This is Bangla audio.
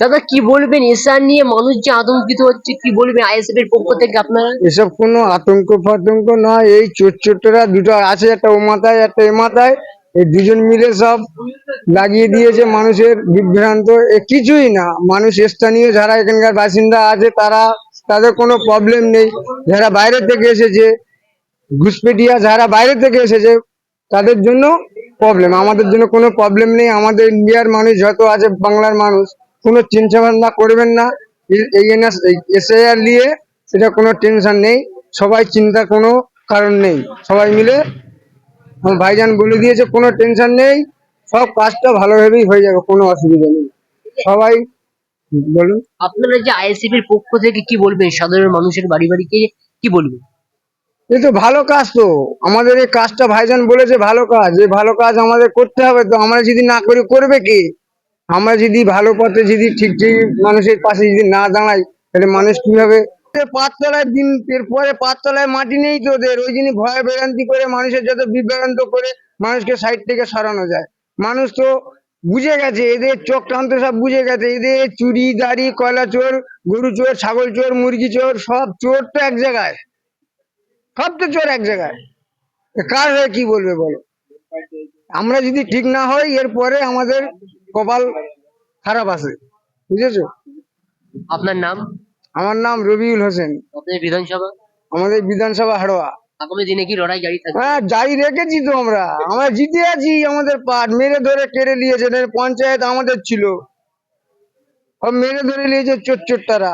দাদা কি বলবেন এসআর নিয়ে মানুষ যে আতঙ্কিত হচ্ছে, কি বলবেন আইএসএফ এর পক্ষ থেকে আপনারা? এসব কোনো আতঙ্ক ফাতঙ্ক নয়, এই চোরটা দুটো আছে, একটা ও মাথায় একটা এ মাথায়, এই দুজন মিলে সব লাগিয়ে দিয়েছে মানুষের বিভ্রান্ত। কিছুই না, মানুষ স্থানীয় যারা এখানকার বাসিন্দা আছে তাদের কোনো প্রবলেম নেই। যারা বাইরে থেকে এসেছে, ঘুষপেটিয়া যারা বাইরে থেকে এসেছে তাদের জন্য প্রবলেম, আমাদের জন্য কোনো প্রবলেম নেই। আমাদের ইন্ডিয়ার মানুষ যত আছে, বাংলার মানুষ, কোনো চিন্তা ভাবনা করবেন না। এই এসআইআর নিয়ে সেটা কোনো টেনশন নেই, সবাই চিন্তার কোনো কারণ নেই। সবাই মিলে আমার ভাইজান বলে দিয়েছে, কোনো টেনশন নেই, সব কাজটা ভালোভাবেই হয়ে যাবে, কোনো অসুবিধা নেই। সবাই বলুন। আপনারা যে আইএসএফ এর পক্ষ থেকে কি বলবেন সাধারণ মানুষের বাড়ি বাড়ি গিয়ে কি বলবেন? এই তো ভালো কাজ, তো আমাদের এই কাজটা ভাইজান বলেছে ভালো কাজ, এই ভালো কাজ আমাদের করতে হবে। তো আমরা যদি না করি করবে কে? আমরা যদি ভালো পথে যদি ঠিক ঠিক মানুষের পাশে যদি না দাঁড়াই, তাহলে মানুষ কিভাবে? পাঁচতলায় দিন পরে পাঁচতলায় মাটি নেই তো ওদের, ওই জন্য ভয় ভ্রান্তি করে মানুষের যত বিভ্রান্ত করে মানুষকে সাইড থেকে সরানো যায়। মানুষ তো বুঝে গেছে, এদের চক্রান্ত সব বুঝে গেছে। এদের চুরি দাড়ি কয়লা চোর, গরু চোর, ছাগল চোর, মুরগি চোর, সব চোর তো এক জায়গায়, সব তো চোর এক জায়গায়। কার হয়ে কি বলবে বলো? আমরা যদি ঠিক না হই, এরপরে আমাদের কপাল খারাপ আছে, বুঝেছো? আপনার নাম? আমার নাম রবিউল হোসেন। আপনাদের বিধানসভা? আমাদের বিধানসভা হাড়োয়া। আগামী দিনে কি লড়াই জারি থাকবে? হ্যাঁ, জারি রেখেছি তো, আমরা জিতে আছি। আমাদের পাট মেরে ধরে কেড়ে নিয়েছে, পঞ্চায়েত আমাদের ছিল, সব মেরে ধরে নিয়েছে চোরটারা।